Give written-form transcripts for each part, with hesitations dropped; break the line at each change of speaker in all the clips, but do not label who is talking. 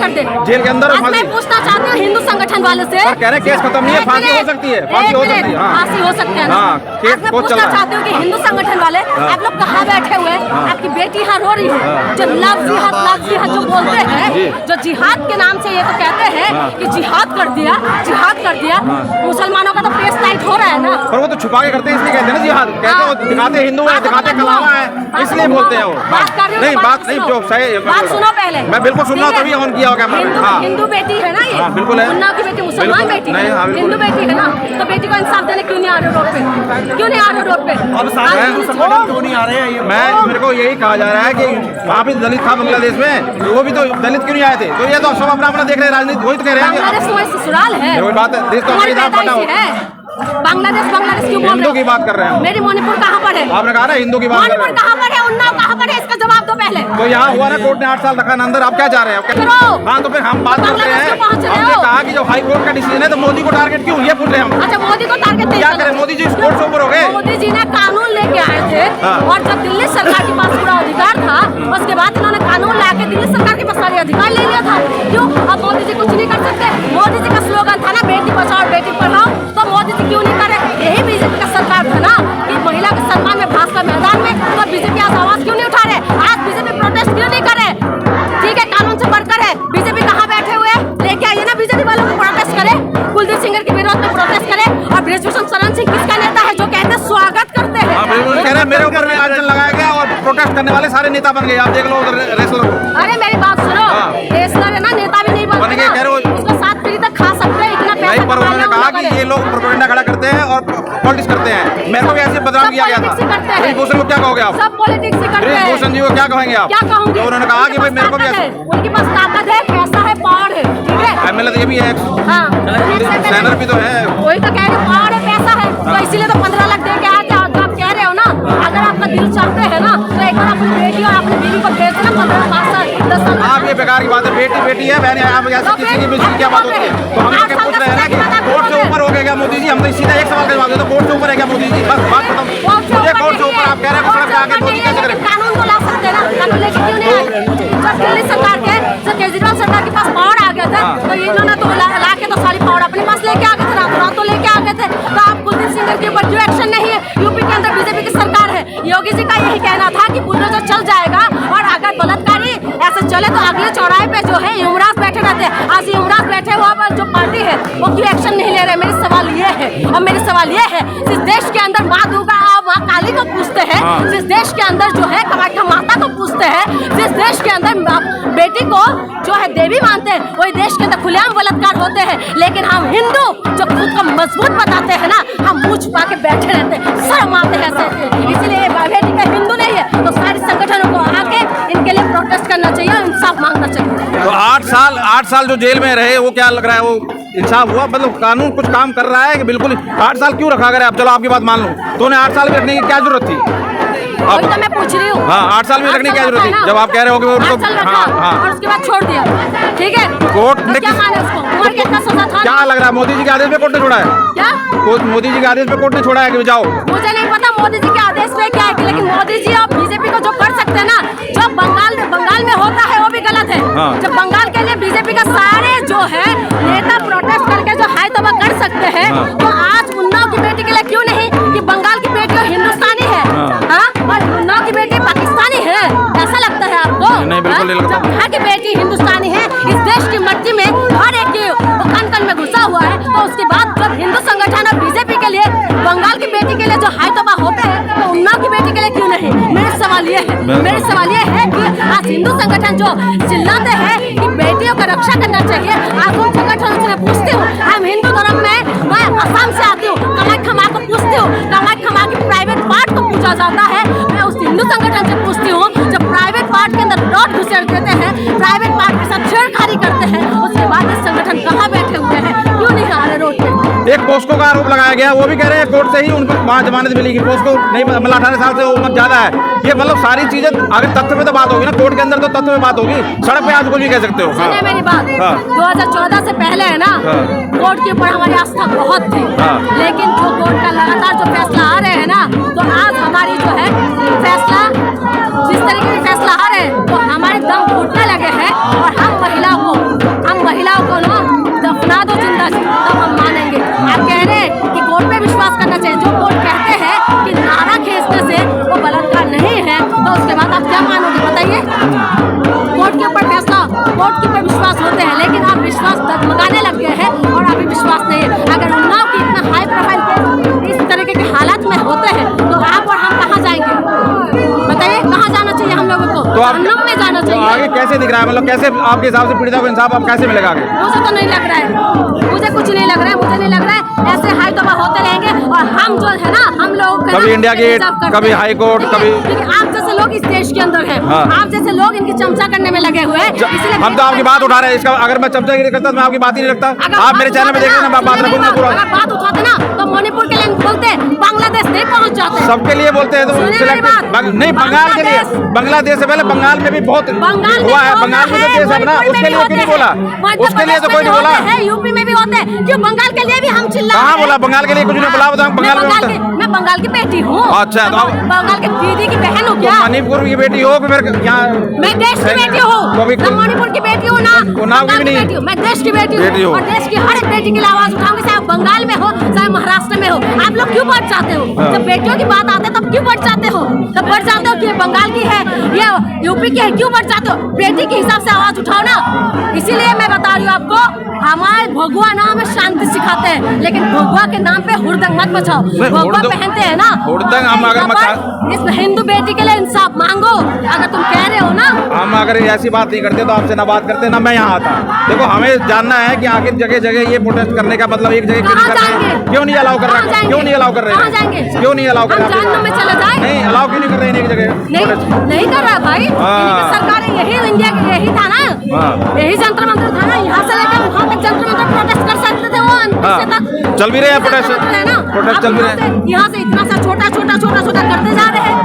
कर दे
जेल के अंदर।
मैं पूछना चाहती हूँ हिंदू संगठन वाले से,
कह रहे केस खत्म नहीं है, फांसी हो सकती है, फांसी हो सकती है,
फांसी हो सकती है। मैं पूछना चाहती हूँ कि हिंदू संगठन वाले आप लोग कहाँ बैठे हुए हैं? आपकी बेटी यहाँ रो रही है, जो लव जिहाद जो बोलते हैं, जो जिहाद के नाम से ये तो कहते हैं कि जिहाद कर दिया। मुसलमानों का तो पेश टाइट हो रहा है ना।
पर वो तो छुपा के करते हैं, इसलिए कहते हैं ना जिहाद, कहते हैं दिखाते हिंदू है, दिखाते कलावा है, इसलिए बोलते हैं वो। नहीं बात नहीं, जो सही
बात सुनो पहले।
मैं बिल्कुल सुन रहा हूँ, तभी ऑन किया होगा कैमरा।
हिंदू बेटी है ना ये,
बिल्कुल है।
उन्नाव की बेटी मुसलमान बेटी है, हिंदू बेटी है ना, तो बेटी को इंसाफ देने क्यों नहीं आ रहे रोड पे? क्यों नहीं आ रहे रोड पे?
अब क्यों नहीं आ रहे हैं? मैं मेरे को यही कहा जा रहा है कि वहाँ पे दलित था बांग्लादेश में, वो भी तो दलित क्यों नहीं आए थे? तो ये तो सब अपना देख रहे हैं, राजनीति वही तो कह रहे हैं।
बांग्लादेश तुम्हारी ससुराल है,
वही बात है, देश तो हमारी इधर फटा हो।
बांग्लादेश क्यों बोल रहे हो?
हिंदू की बात कर रहे हैं।
मेरी मणिपुर कहाँ पर है?
आपने कहा ना हिंदू की बात कर रहे
मणिपुर कहाँ पर है? उन्नाव कहाँ पर है? इसका जवाब दो पहले।
तो यहाँ हुआ ना, कोर्ट ने 8 साल रखा ना अंदर, आप क्या चाह रहे हैं? हाँ तो फिर हम बात करते हैं। हमने कहा कि जो हाई कोर्ट का डिसीजन है तो मोदी को टारगेट क्यों ये पूछ रहे हैं हम।
अच्छा मोदी को टारगेट
क्या करें? मोदी जी कोर्ट से ऊपर हो गए।
मोदी जी ने कानून लेके आए थे और जब दिल्ली सरकार के पास पूरा अधिकार था, उसके बाद इन्होंने कानून लाके दिल्ली सरकार के पास सारे अधिकार ले लिया था। क्यों अब मोदी जी कुछ नहीं कर सकते? मोदी जी का स्लोगन था ना बेटी बचाओ बेटी पढ़ाओ, तो मोदी जी क्यों नहीं करे? यही बीजेपी का सरकार था ना कि महिला के सम्मान में भाषा मैदान में, तो बीजेपी आज आवाज क्यों नहीं उठा रहे? आज बीजेपी प्रोटेस्ट क्यों नहीं करे? ठीक है कानून से बढ़कर है, बीजेपी कहाँ बैठे हुए? लेके आइए ना बीजेपी वालों को प्रोटेस्ट करे, कुलदीप सिंह के विरोध में प्रोटेस्ट करे। और बृजभूषण शरण सिंह किसका नेता है जो कहते हैं स्वागत करते हैं?
कह रहे मेरे ऊपर भी आंचल लगाया गया और प्रोटेस्ट करने वाले सारे नेता बन गए। आप देख लो रेसलर को।
अरे मेरी बात सुनो, रेसलर है ना, नेता भी नहीं बन गए। उसको 7 पीढ़ी तक खा सकते हैं, इतना पैसा।
पर उन्होंने कहा कि ये लोग प्रोपेगेंडा खड़ा करते हैं और पॉलिटिक्स करते हैं। मेरे को भी ऐसे बदनाम किया गया था। बृजभूषण को क्या कहोगे आप?
सब पॉलिटिक्स ही करते हैं।
बृजभूषण जी को क्या कहेंगे आप?
क्या कहूँगी?
उन्होंने कहा कि भाई मेरे को भी ऐसे,
उनके पास ताकत है, पैसा है, पावर है, ठीक है।
एमएलए तो ये भी है, सेनर भी तो है।
वही तो कह रहे पावर है, पैसा है, तो इसीलिए तो 15 लाख दे के आए थे। आप कह रहे हो ना, अगर आपका दिल चाहते हैं ना तो एक बार अपनी बेटी और अपनी बीवी को भेज देना 15 साल 10 साल।
आप ये बेकार की बात है, बेटी है बहन है, आप ऐसे किसी की बेटी क्या बात होती है? तो हम लोग पूछ रहे हैं ना कि कोर्ट से ऊपर हो गया क्या मोदी जी? हम तो सीधा एक सवाल का जवाब देते हैं, कोर्ट से ऊपर है क्या मोदी जी? बस बात खत्म। मुझे कोर्ट से ऊपर आप कह रहे हैं सड़क पे आके मोदी कैसे करें?
कानून तो ला सकते हैं ना, कानून लेके क्यों नहीं आए? जब दिल्ली सरकार के जब केजरीवाल सरकार के पास पावर आ गया था तो इन्होंने तो ला के तो सारी पावर अपने पास लेके आ गए थे, रात तो लेके आ गए थे। तो आप कुलदीप सिंह के ऊपर क्यों एक्शन नहीं है? यूपी के अंदर बीजेपी की सरकार है, योगी जी का यही कहना था कि बुलडोजर चल जाएगा और अगर बलात्कारी ऐसे चले तो अगले चौराहे पे जो है युवराज बैठे रहते हैं। आज युवराज बैठे हुआ पर जो पार्टी है वो क्यों एक्शन नहीं ले रहे? मेरी सवाल ये है, और मेरी सवाल ये है, जिस देश के अंदर माँ दुर्गा और माँ काली को पूछते हैं, जिस देश के अंदर जो है कामाख्या माता को पूछते हैं, जिस देश के अंदर बेटी को जो है देवी मानते हैं, वही देश के अंदर खुलेआम बलात्कार होते हैं। लेकिन हम हिंदू जो खुद को मजबूत बताते हैं ना, हम मुँह छुपा के बैठे रहते हैं, शर्म आते हैं ऐसे। इसलिए बेटी का हिंदू नहीं है तो सारे संगठनों को आके इनके लिए प्रोटेस्ट करना चाहिए और इंसाफ मांगना चाहिए।
तो 8 साल जो जेल में रहे, वो क्या लग रहा है, वो इंसाफ हुआ? मतलब कानून कुछ काम कर रहा है कि बिल्कुल 8 साल क्यों रखा? अगर आप चलो आपकी बात मान लो तो उन्हें 8 साल में रखने की क्या जरूरत थी?
वही तो मैं पूछ रही हूँ।
हाँ 8 साल में रखने की क्या जरूरत थी? जब आप कह रहे हो कि वो
और उसके बाद छोड़ दिया, ठीक है।
कोर्ट ने
क्या माने उसको? उम्र कितना सजा था?
क्या लग रहा है मोदी जी के आदेश पे कोर्ट ने छोड़ा है?
क्या
मोदी जी के आदेश पे कोर्ट ने छोड़ा है कि जाओ?
मुझे नहीं पता मोदी जी के आदेश पे क्या है, लेकिन मोदी जी और बीजेपी को जो कर सकते हैं ना, जो बंगाल में होता है वो भी गलत है। जब बंगाल के लिए बीजेपी का सारे जो है नेता प्रोटेस्ट करके जो हाई तबाह कर सकते हैं, तो आज उन्नाव की बेटी के लिए क्यों नहीं? कि बंगाल की बेटी हिंदुस्तानी है, और उन्नाव की बेटी पाकिस्तानी है, ऐसा लगता है आपको?
नहीं बिल्कुल नहीं लगता।
यहाँ की बेटी हिंदुस्तानी है, इस देश की मट्टी में हर एक कण में घुसा हुआ है। तो उसके बाद जब हिंदू संगठन और बीजेपी के लिए बंगाल की बेटी के लिए जो हाई तबाह होते हैं, तो उन्नाव की बेटी के लिए क्यों नहीं? मेरा सवाल ये है कि आज हिंदू संगठन जो चिल्लाते हैं कि बेटियों का रक्षा करना चाहिए, आज उन संगठनों से पूछती हूँ, हम हिंदू धर्म में, मैं असम से आती हूँ, कामाख्या माँ को पूछती हूँ, कामाख्या माँ की प्राइवेट पार्ट को पूछा जाता है। मैं उस हिंदू संगठन से पूछती हूँ, जब प्राइवेट पार्ट के अंदर ब्लड घुसेड़ देते हैं, प्राइवेट पार्ट के साथ छेड़खानी करते हैं, उसके बाद इस संगठन कहाँ बैठे हुए हैं? क्यों नहीं आ रहे रोड पे?
एक पोस्को का आरोप लगाया गया, वो भी कह रहे हैं कोर्ट से ही उनको जमानत मिलेगी। पोस्को नहीं, मतलब 18 साल से उम्र ज्यादा है। ये मतलब सारी चीजें अगर तथ्य में तो बात होगी ना, कोर्ट के अंदर तो तथ्य में बात होगी, सड़क पे आज कुछ भी कह सकते हो।
सुनिए मेरी बात, 2014 से पहले है ना, कोर्ट के ऊपर हमारी आस्था बहुत थी, लेकिन जो कोर्ट का लगातार जो फैसला आ रहे हैं ना, तो आज हमारी जो है फैसला, जिस तरीके से फैसला आ रहे हैं, तो हमारे दम घुटने लगे हैं और हम महिलाओं को कोर्ट के ऊपर फैसला, कोर्ट के ऊपर विश्वास होते हैं, लेकिन आप विश्वास डगमगाने लग गए हैं और अभी विश्वास नहीं है। अगर उन्नाव की इतना हाई प्रोफाइल केस इस तरीके के हालात में होते हैं तो आप और हम कहाँ जाएंगे? बताइए, कहाँ जाना चाहिए हम लोगों को?
तो आप
जहन्नुम में जाना
तो
चाहिए।
आगे कैसे दिख रहा है, मतलब कैसे आपके हिसाब से पीड़िता को इंसाफ अब कैसे मिलेगा आगे?
मुझे तो नहीं लग रहा है, मुझे कुछ नहीं लग रहा है, मुझे नहीं लग रहा है। ऐसे हाई तौबा होते रहेंगे और हम जो है ना, हम लोग
कभी इंडिया गेट, कभी हाई कोर्ट, कभी
आप जैसे लोग इस देश के अंदर हैं,
हाँ।
आप जैसे लोग इनकी चमचा करने में लगे हुए हैं, इसलिए
हम तो आपकी बात उठा रहे हैं। इसका अगर मैं चमचागिरी करता तो मैं आपकी बात ही नहीं रखता। आप मेरे चैनल में देख रहे हैं, मैं बात रखूंगा पूरा।
अगर बात उठाते ना तो मणिपुर के लिए बोलते, बांग्लादेश नहीं पहुंच जाते।
सबके लिए बोलते हैं तो
सुनिए मेरी बात।
नहीं, बंगाल के लिए, बांग्लादेश से पहले बंगाल में भी बहुत हुआ है। बंगाल में जो केस है ना, उसके लिए क्यों नहीं बोला? उसके लिए तो कोई नहीं बोला
है, यूपी में भी होते हैं, क्यों बंगाल के लिए भी हम चिल्ला?
कहाँ बोला? बंगाल के लिए कुछ नहीं बोला। बताओ, बंगाल में होता है।
मैं बंगाल की बेटी हूँ।
अच्छा, तो
बंगाल के दीदी की बहन हूँ क्या?
मणिपुर की बेटी हो कि फिर यहाँ?
मैं देश की बेटी हूँ, ना मणिपुर की बेटी हूँ, ना
उन्नाव की भी नहीं।
बेटी हूँ। मैं देश की बेटी हूँ और देश की हर एक बेटी के लिए आवाज उठाऊंगी, चाहे बंगाल में हो चाहे महाराष्ट्र में हो। आप लोग क्यों बढ़ जाते हो? जब बेटियों की बात आते है तब क्यों बढ़ जाते हो? तब बढ़ जाते हो कि ये बंगाल की है, ये यूपी की है, क्यों बढ़ जाते हो? बेटी के हिसाब से आवाज उठाओ ना। इसीलिए मैं बता रही हूँ आपको, हमारे भगवा नाम है शांति सिखाते हैं, लेकिन भगवा के नाम पे हुड़दंग मत मचाओ। भगवा पहनते हैं ना,
हुड़दंग हम अगर
इस हिंदू बेटी के लिए इंसाफ मांगो। अगर तुम कह रहे हो ना,
हम अगर ऐसी बात नहीं करते तो आपसे ना बात करते ना मैं यहाँ आता। देखो, हमें जानना है कि आखिर जगह जगह ये प्रोटेस्ट करने का मतलब एक जगह क्यों नहीं कर रहे हैं? क्यों नहीं अलाउ कर रहे हैं? क्यों नहीं अलाउ कर रहे हैं? क्यों नहीं अलाउ कर रहे हैं?
जहन्नुम में चले जाए।
नहीं अलाउ क्यों नहीं कर रहे हैं एक जगह?
नहीं कर रहा भाई। इनकी सरकार है, यही इंडिया की यही था ना, यही जंतर मंतर था ना। यहाँ से लेकर वहाँ तक जंतर मंतर प्रोटेस्ट कर सकते थे, वो तक
चल भी रहे हैं प्रोटेस्ट चल भी रहे हैं।
यहाँ से इतना सा छोटा करते जा रहे हैं।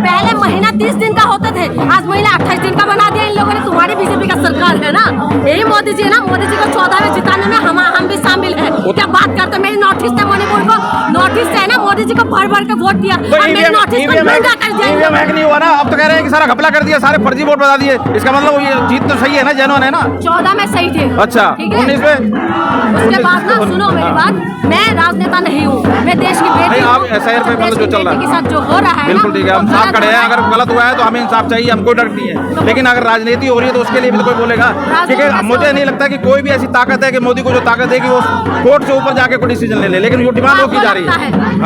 पहले महीना 30 दिन का होते थे, आज महीना 28 दिन का बना दिया इन लोगों ने। तुम्हारी बीजेपी का सरकार है ना, यही मोदी जी है ना। मोदी जी को 14 में जिताने में हम भी शामिल हैं। क्या बात करते? मेरी नॉर्थ ईस्ट है, मणिपुर को नॉर्थ ईस्ट है ना, मोदी जी को भर के वोट दिया।
नहीं हुआ ना, अब तो कह रहे हैं कि सारा घपला कर दिया, सारे फर्जी वोट बता दिए। इसका मतलब ये जीत तो सही है ना, जेन्युइन है ना।
14 में सही थे।
अच्छा, 19 में?
उसके बाद ना सुनो मेरी बात, मैं राजनेता नहीं हूँ, मैं देश की बेटी हूँ।
आप SIR पे मतलब जो चल रहा है
के साथ जो हो रहा है,
बिल्कुल ठीक है, हम साफ खड़े हैं। अगर गलत हुआ है तो हमें इंसाफ चाहिए, हमको डर नहीं है। लेकिन अगर राजनीति हो रही है तो उसके लिए भी तो कोई बोलेगा। क्योंकि मुझे नहीं लगता कि कोई भी ऐसी ताकत है कि मोदी को जो ताकत है कि वो कोर्ट से ऊपर जाके कोई डिसीजन ले ले, लेकिन वो डिमांड वो की जा रही है।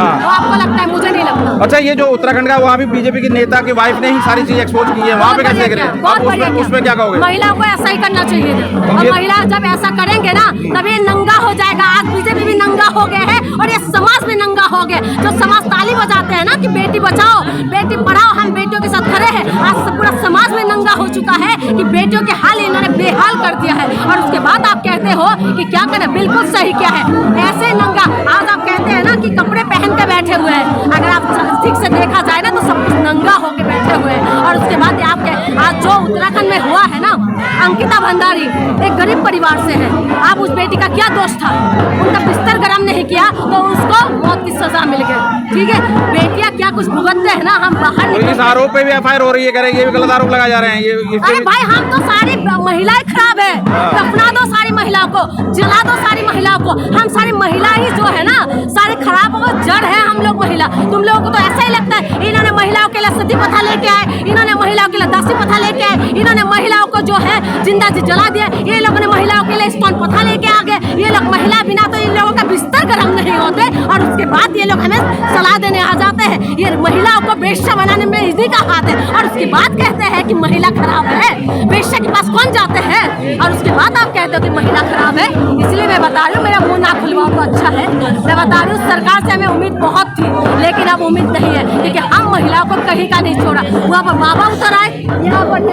आपको लगता है, मुझे नहीं लगता।
अच्छा, ये जो उत्तराखंड का, वहाँ भी बीजेपी की नेता की वाइफ ने ही सारी चीज एक्सपोज की है, वहाँ पे कैसे देख रहे हैं? उसमें क्या कहोगे?
महिलाओं को ऐसा ही करना चाहिए, और महिला जब ऐसा करेंगे ना तब ये नंगा हो जाएगा। आज बीजेपी भी नंगा हो गए हैं और ये समाज भी नंगा हो गए। जो समाज ताली बजाते हैं ना कि बेटी बचाओ बेटी पढ़ाओ, हम बेटियों के साथ खड़े हैं, आज पूरा समाज में नंगा हो चुका है कि बेटियों के हाल इन्होंने बेहाल कर दिया है। और उसके बाद आप कहते हो कि क्या करें? बिल्कुल सही क्या है, ऐसे नंगा। आज आप कहते हैं ना कि कपड़े पहन के बैठे हुए हैं, अगर आप ठीक से देखा जाए ना तो सब कुछ नंगा होके बैठे हुए हैं। और उसके बाद आप आज जो उत्तराखंड में हुआ है ना, अंकिता भंडारी एक गरीब परिवार से है। आप उस बेटी का क्या दोष था? उनका बिस्तर गर्म नहीं किया तो उसको मौत की सजा मिल गई। ठीक है, बेटियां क्या कुछ भुगतते हैं ना, हम बाहर
इस आरोप पे भी FIR हो रही है, करेंगे, ये भी गलत आरोप लगाए जा रहे हैं। ये
अरे भाई, हम तो सारी महिलाएं खराब है, दफना दो सारी महिलाओं को, जला दो सारी महिलाओं को। हम सारी महिला ही जो है ना, सारे खराब हो जड़ है हम लोग महिला। तुम लोगों को तो ऐसा ही लगता है इन्होंने महिलाओं के लिए सती प्रथा लेके आए, इन्होंने महिलाओं के लिए दासी प्रथा लेके आए, इन्होंने महिलाओं को जो है जिंदा जला दिया, ये लोगों ने महिलाओं के लिए स्तन प्रथा लेके आ गए। ये लोग महिला बिना तो इन लोगों का बिस्तर गर्म नहीं होते, और उसके बाद ये लोग हमें सलाह देने आ जाते हैं। ये महिलाओं को बेश्या बनाने में इसी का हाथ है, और उसके बाद कहते हैं कि महिला खराब है। बेश्या के पास कौन जाते हैं? और उसके बाद आप कहते हो कि महिला खराब है। इसलिए मैं बता रही हूँ, मेरा मुंह ना खुलवाओ तो अच्छा है। मैं बता रही हूँ, सरकार से हमें उम्मीद बहुत थी, लेकिन अब उम्मीद नहीं है, क्योंकि हम महिलाओं को कहीं का नहीं छोड़ा। वहाँ पर बाबा उतर आए, यहाँ पर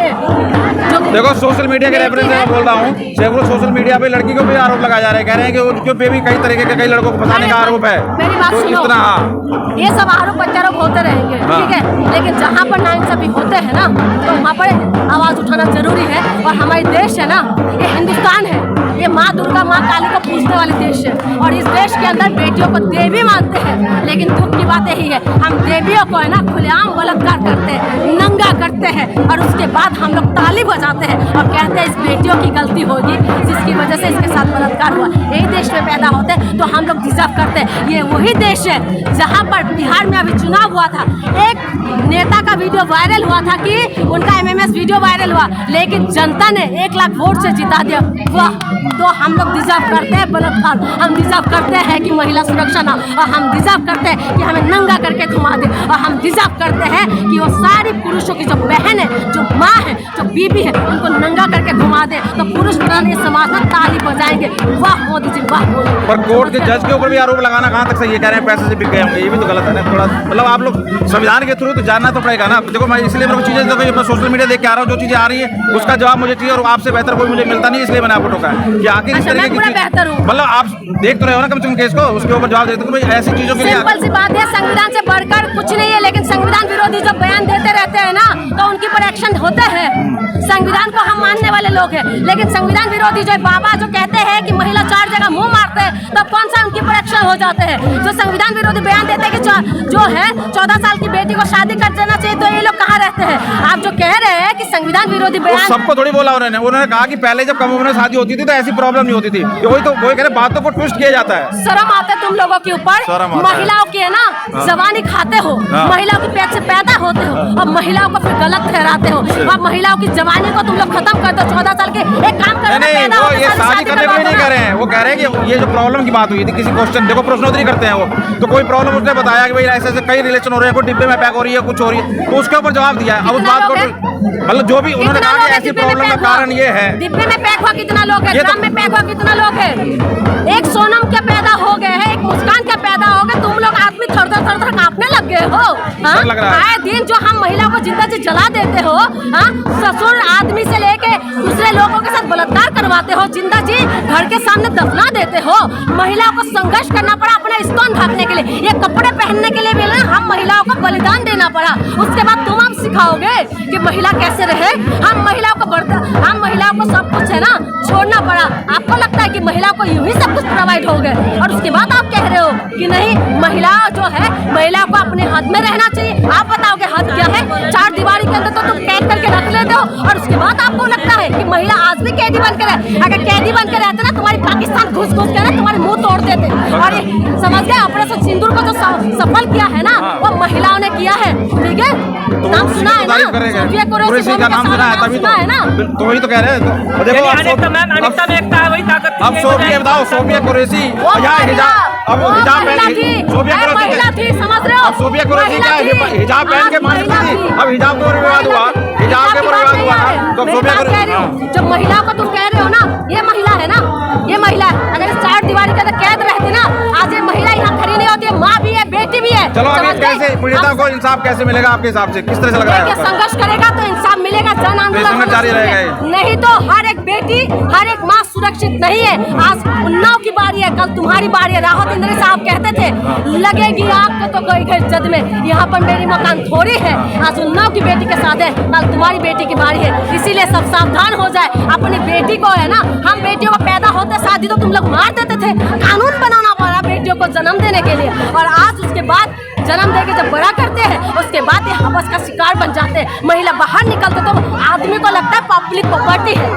देखो, सोशल मीडिया के रेफरेंस से बोल रहा हूँ, सोशल मीडिया पे लड़की को भी आरोप लगाया जा रहा है। कह रहे हैं कि उनके पे भी कई तरीके के कई लड़कों को फंसाने का आरोप है।
मेरी बात सुनो, ये सब आरोप प्रत्यारोप होते रहेंगे, ठीक है, लेकिन जहाँ पर नाइंसाफी होते हैं ना, तो वहाँ पर आवाज उठाना जरूरी है। और हमारे देश है ना, ये हिंदुस्तान है, ये माँ दुर्गा माँ काली को पूजने वाले देश है, और इस देश के अंदर बेटियों को देवी मानते हैं। लेकिन दुख की बात यही है, हम देवियों को है ना खुलेआम बलात्कार करते हैं, नंगा करते देखते हैं और उसके बाद हम लोग ताली बजाते हैं और कहते हैं इस बेटियों की गलती होगी जिसकी वजह से इसके साथ बलात्कार हुआ। यही देश में पैदा होते हैं तो हम लोग डिजर्व करते हैं। ये वही देश है जहाँ पर बिहार में अभी चुनाव हुआ था, एक नेता का वीडियो वायरल हुआ था कि उनका MMS वीडियो वायरल हुआ, लेकिन जनता ने 1 लाख वोट से जिता दिया। वाह, तो हम लोग डिजर्व करते हैं बलात्कार, हम डिजर्व करते हैं कि महिला सुरक्षा ना, और हम डिजर्व करते हैं कि हमें नंगा करके घुमा दे, और हम डिजर्व करते हैं कि वो सारी पुरुषों की जो बहन है, जो माँ है, जो बीबी है, उनको नंगा करके घुमा दे तो पुरुष प्रधान इस समाज में ताली बजाएंगे। वाह मोदी जी, वाह मोदी।
पर कोर्ट के जज के ऊपर भी आरोप लगाना कहाँ तक सही है? कह रहे हैं पैसे से बिक गए होंगे, ये भी तो गलत है ना थोड़ा। मतलब आप लोग संविधान के थ्रू तो जानना तो पड़ेगा ना। देखो मैं इसलिए मेरे को चीजें देखो, मैं सोशल मीडिया देख के आ रहा हूँ, जो चीजें आ रही है उसका जवाब मुझे चाहिए और आपसे बेहतर कोई मुझे मिलता नहीं, इसलिए मैंने आपको टोका है कि आखिर इस तरीके की मतलब आप देख तो रहे हो ना कम से कम केस को, उसके ऊपर जवाब देते हो ऐसी चीजों के लिए।
सिंपल सी बात है, संविधान से बढ़कर कुछ नहीं है, लेकिन संविधान विरोधी जब बयान देते रहते हैं ना तो उनके पर एक्शन होते हैं। संविधान को हम मानने वाले लोग हैं, लेकिन संविधान विरोधी जो बाबा जो कहते हैं कि महिला 4 जगह मुंह मारते हैं, तो कौन सा उनके पर एक्शन हो जाते हैं? जो संविधान विरोधी बयान देते हैं कि जो है 14 साल की बेटी को शादी कर देना चाहिए, तो ये लोग कहाँ रहते हैं? आप जो कह रहे हैं कि संविधान विरोधी बयान,
सबको थोड़ी बोला उन्होंने कहा कि पहले जब कम उम्र में शादी होती थी तो ऐसी प्रॉब्लम नहीं होती थी। वही कह रहे, बातों को ट्विस्ट किया जाता है।
शर्म आता है तुम लोगों के ऊपर? महिलाओं की है ना जवानी खाते हो, महिलाओं के पेट से पैदा होते हो और महिलाओं को फिर गलत ठहराते हो, और महिलाओं की जवानी को तुम लोग खत्म कर दो। 14 साल के एक काम करो,
ये शादी करने को नहीं कह रहे हैं, वो कह रहे हैं कि ये जो प्रॉब्लम की बात हुई थी, किसी क्वेश्चन देखो प्रश्नोत्तरी करते हैं वो, तो कोई प्रॉब्लम उसने बताया कि भाई ऐसे ऐसे कई रिलेशन हो रहे हैं, कोई डिब्बे में पैक हो रही है, कुछ हो रही है, तो उसके ऊपर जवाब दिया है। अब उस बात को मतलब जो भी उन्होंने कहा कि ऐसी प्रॉब्लम का कारण ये है।
डिब्बे में पैक हुआ कितना लोग है, ड्रम में पैक हुआ कितना लोग है? एक सोनम क्या पैदा हो गए हैं, एक मुस्कान क्या पैदा हो गए, तुम लोग आदमी थर थर कांपने लग गए हो। आए दिन जो हम महिलाओं को जिंदा जी जला देते हो, ससुर आदमी से लेके दूसरे लोगों के साथ बलात्कार करवाते हो, जिंदा जी घर के सामने दफना देते हो। महिलाओं को संघर्ष करना पड़ा अपना स्तन ढकने के लिए, ये कपड़े पहनने के लिए भी हम महिलाओं को बलिदान देना पड़ा। उसके बाद तुम हम सिखाओगे कि महिला कैसे रहे? हम महिलाओं को सब कुछ है ना छोड़ना पड़ा। आपको लगता है कि महिला को यूं ही सब कुछ प्रोवाइड हो गए, और उसके बाद आप कह रहे हो कि नहीं, महिला जो है महिला को अपने हद में रहना चाहिए। आप बताओगे हद क्या है? 4 दीवारी के अंदर तो तुम कैद करके रख लेते हो, और उसके बाद आपको लगता है कि महिला आज भी कैदी बन के रहे। अगर कैदी बन के रहते ना, तुम्हारी पाकिस्तान घुस के ना तुम्हारे मुंह तोड़ देते। और ये समझ गए, ऑपरेशन सिंदूर को जो सफल किया है ना, वो महिलाओं ने किया है। ठीक है, नाम सुना है ना, सोफिया कुरैशी का नाम सुना है, तभी तो है ना,
तो वही तो कह रहे हैं। देखो अब सोफिया बताओ, सोफिया कुरैशी अब हिजाब पहन के,
महिला थी, समझ रहे हो?
अब सोफिया कुरैशी क्या हिजाब पहन के मानती थी, अब हिजाब के ऊपर विवाद हुआ, हिजाब के ऊपर विवाद हुआ ना, तो सोफिया कुरैशी
जब महिला को तुम कह रहे हो ना, ये महिला है ना, ये महिला अगर इस 4 दीवारी के अंदर कैद रहती ना, आज ये महिला यहाँ खड़ी नहीं होती। माँ भी है, बेटी भी है।
चलो आगे कैसे पीड़िता को इंसाफ कैसे मिलेगा आपके हिसाब से? किस तरह से लग रहा है?
संघर्ष करेगा तो इंसाफ मिलेगा, जन आंदोलन
जारी रहेगा।
नहीं तो हर एक बेटी, हर एक माँ सुरक्षित नहीं है। आज उन्नाव की बारी है, कल तुम्हारी बारी है। राहत इंद्री साहब कहते थे, लगेगी आग को तो कोई घर जद में, यहाँ पर मेरी मकान थोड़ी है। आज उन्नाव की बेटी के साथ है, कल तुम्हारी बेटी की बारी है। इसीलिए सब सावधान हो जाए। अपनी बेटी को है ना, हम बेटियों को पैदा होते शादी तो तुम लोग मार देते थे, कानून बनाना पड़ा बेटियों को जन्म देने के लिए, और आज उसके बाद जन्म देके जब बड़ा करते हैं, उसके बाद ये हवस का शिकार बन जाते हैं। महिला बाहर निकलते तो आदमी को लगता है पब्लिक प्रॉपर्टी है।